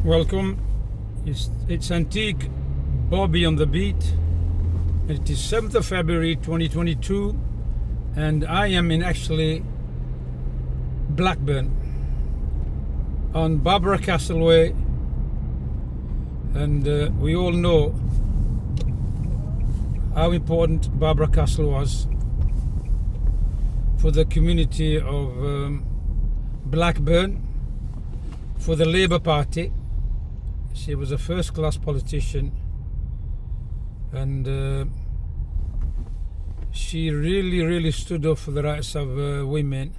Welcome. It's Antique Bobby on the beat. It is 7th of February 2022 and I am in actually Blackburn on Barbara Castle Way, and we all know how important Barbara Castle was for the community of Blackburn, for the Labour Party. She was a first-class politician, and she really stood up for the rights of women,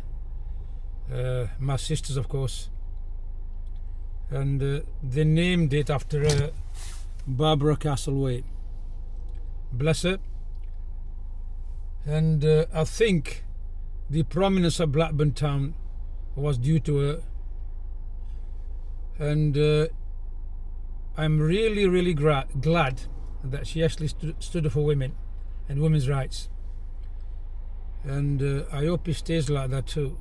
my sisters of course, and they named it after Barbara Castle Way. Bless her. And I think the prominence of Blackburn town was due to her, and I'm really glad that she actually stood up for women and women's rights, and I hope it stays like that too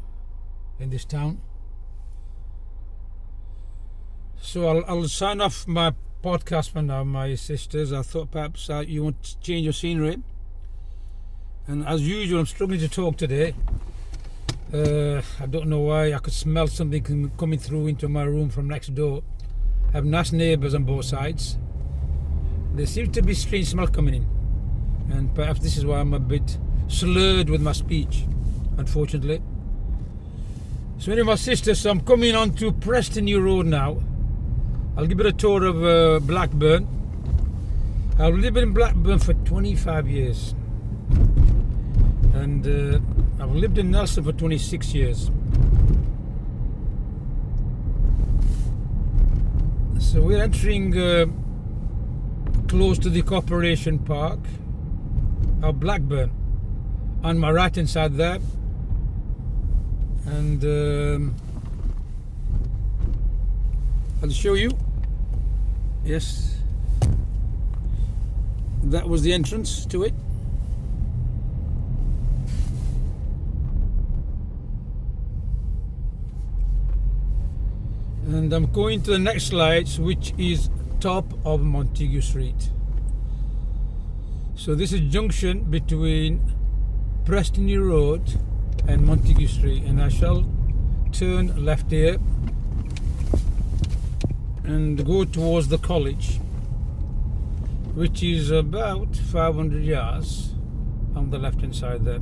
in this town. So I'll sign off my podcast for now, my sisters. I thought perhaps you want to change your scenery, and as usual I'm struggling to talk today. I don't know why. I could smell something coming through into my room from next door. I have nice neighbours on both sides. There seems to be strange smell coming in, and perhaps this is why I'm a bit slurred with my speech, unfortunately. So anyway, my sisters, so I'm coming on to Preston New Road now. I'll give it a tour of Blackburn. I've lived in Blackburn for 25 years, and I've lived in Nelson for 26 years. So we're entering close to the Corporation Park of Blackburn. On my right hand side there, and I'll show you. Yes, that was the entrance to it. And I'm going to the next slides, which is top of Montague Street. So this is junction between Preston New Road and Montague Street, and I shall turn left here and go towards the college, which is about 500 yards on the left hand side there.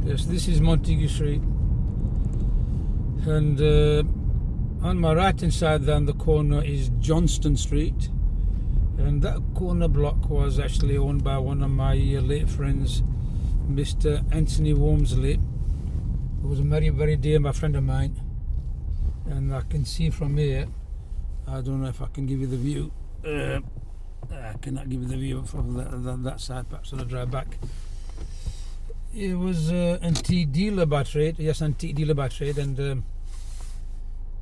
Yes, this is Montague Street, and on my right hand side there on the corner is Johnston Street, and that corner block was actually owned by one of my late friends, Mr. Anthony Wormsley, who was a very dear my friend of mine. And I can see from here, I don't know if I can give you the view, I cannot give you the view from that side, perhaps I'll drive back. It was antique dealer by trade, yes, antique dealer by trade, and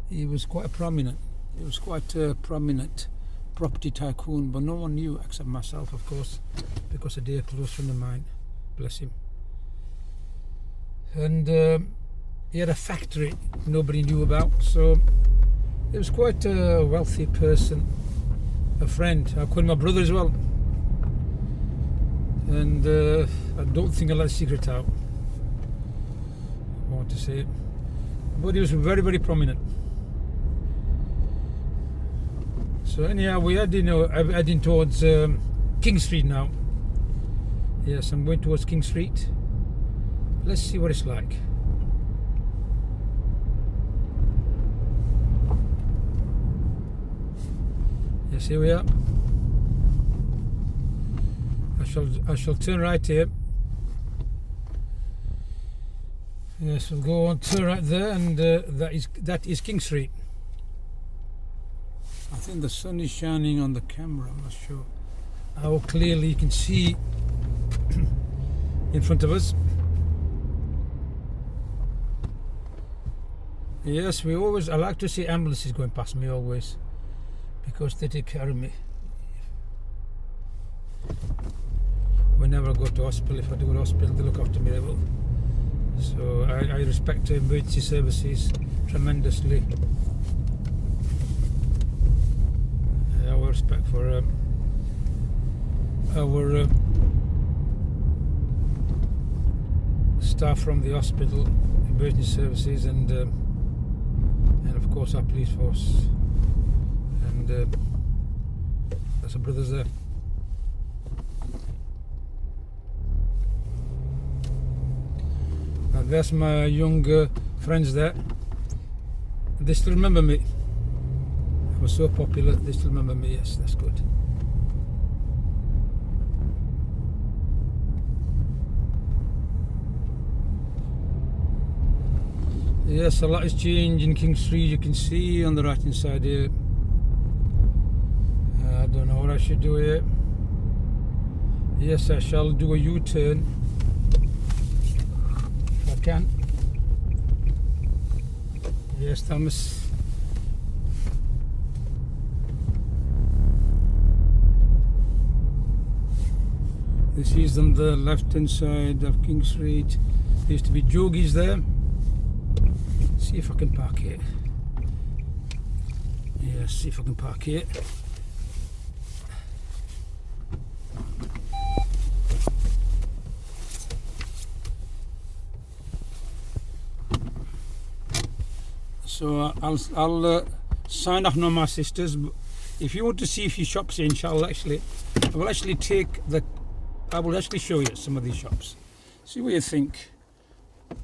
he was quite prominent. He was quite a prominent property tycoon, but no one knew except myself, of course, because a dear close friend of mine, bless him. And he had a factory nobody knew about, so he was quite a wealthy person, a friend. I called him my brother as well, and I don't think I let the secret out. I want to say it, but he was very prominent. So anyhow, we're heading towards King Street now. Yes, I'm going towards King Street. Let's see what it's like. Yes, here we are. I shall turn right here. Yes, we'll go on, turn right there, and that is King Street. I think the sun is shining on the camera. I'm not sure how clearly you can see in front of us. Yes, I like to see ambulances going past me always, because they take care of me. Whenever I go to hospital, if I do go to hospital, they look after me, they will. So I respect emergency services tremendously. Our respect for our staff from the hospital, emergency services, and of course our police force, and that's our brothers there. Now there's my young friends there. They still remember me. I was so popular, they still remember me. Yes, that's good. Yes, a lot has changed in King Street. You can see on the right hand side here. I don't know what I should do here. Yes, I shall do a U-turn if I can. Yes, Thomas. This is on the left hand side of King Street. There used to be jogies there. See if I can park here. Yeah, see if I can park here. So I'll sign off now, my sisters. If you want to see a few shops here, inshallah, I will actually show you some of these shops. See what you think.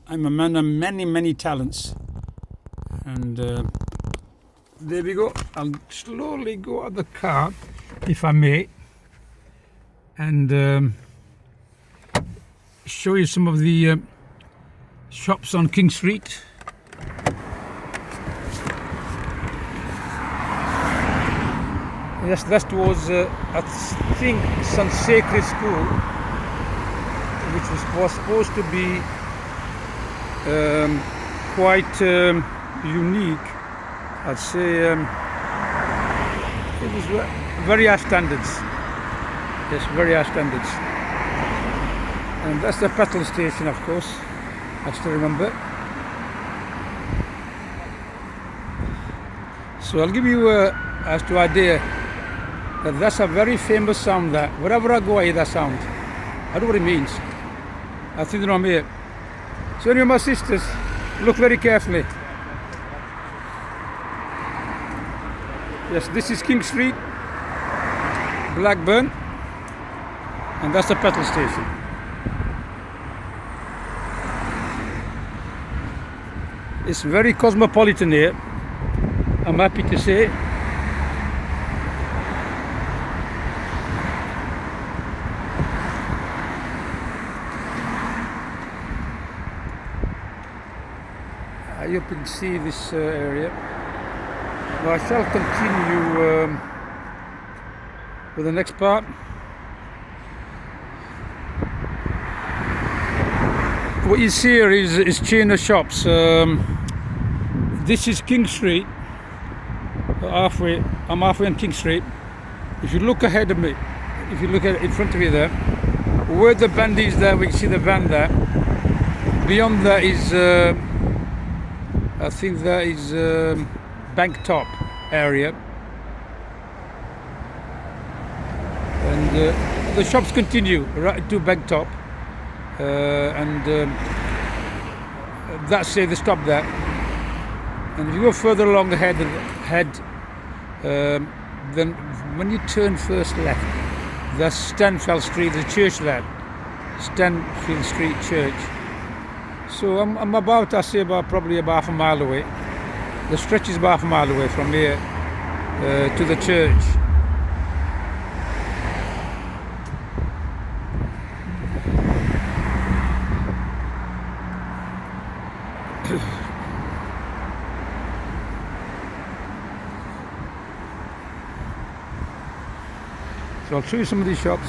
I'm a man of many talents, and there we go. I'll slowly go out of the car, if I may, and show you some of the shops on King Street. Yes, that was I think some sacred school, which was supposed to be quite unique. I'd say it was very high standards. Yes, very high standards. And that's the petrol station, of course. I still remember. So I'll give you as to idea that that's a very famous sound. That wherever I go, I hear that sound. I don't know what it means. I think that I'm here. So anyway, my sisters, look very carefully. Yes, this is King Street, Blackburn, and that's the petrol station. It's very cosmopolitan here, I'm happy to say. You can see this area. Now I shall continue with the next part. What you see here is chain of shops. This is King Street. I'm halfway on King Street. If you look ahead of me, if you look at in front of you there, where the band is there, we can see the van there. Beyond that is I think that is Bank Top area, and the shops continue right to Bank Top, and that's the stop there. And if you go further along ahead, then when you turn first left, that's Stanfield Street, the church there, Stanfield Street Church. So I'm about, probably about half a mile away. The stretch is about half a mile away from here to the church. So I'll show you some of these shops.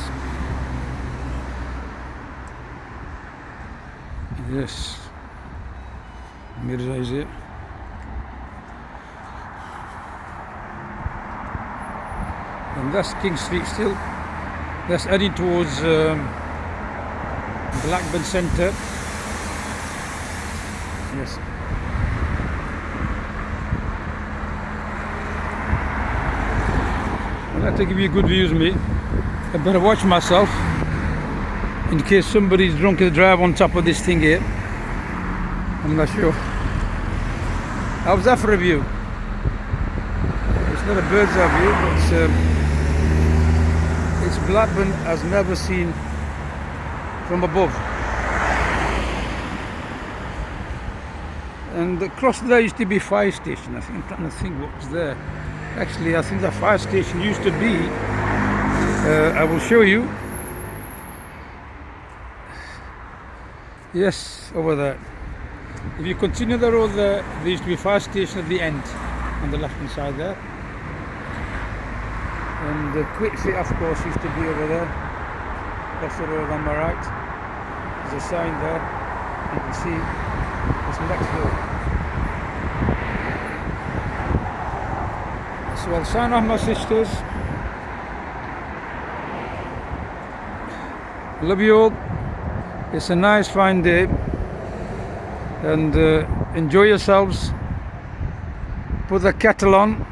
Yes, Mirza is here. And that's King Street still. That's heading towards Blackburn Centre. Yes. to give you good views, mate. I better watch myself in case somebody's drunk at the drive on top of this thing here. I'm not sure. How's that for a view? It's not a bird's eye view, but it's Blackburn as never seen from above. And across there used to be a fire station. I think I'm trying to think what was there. Actually, I think the fire station used to be, I will show you. Yes, over there. If you continue the road there used to be a fire station at the end, on the left hand side there. And the Quick Fit, of course, used to be over there. That's the road on my right. There's a sign there. You can see it's next door. So I'll sign off, my sisters. Love you all. It's a nice fine day, and enjoy yourselves. Put the kettle on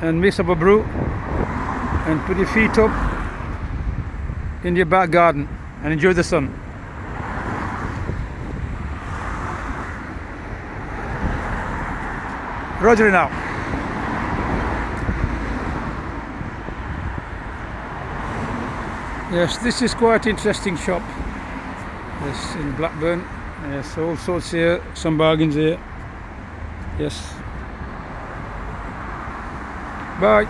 and mix up a brew and put your feet up in your back garden and enjoy the sun. Roger now. Yes, this is quite interesting shop. Yes, in Blackburn. Yes, all sorts here, some bargains here. Yes. Bye.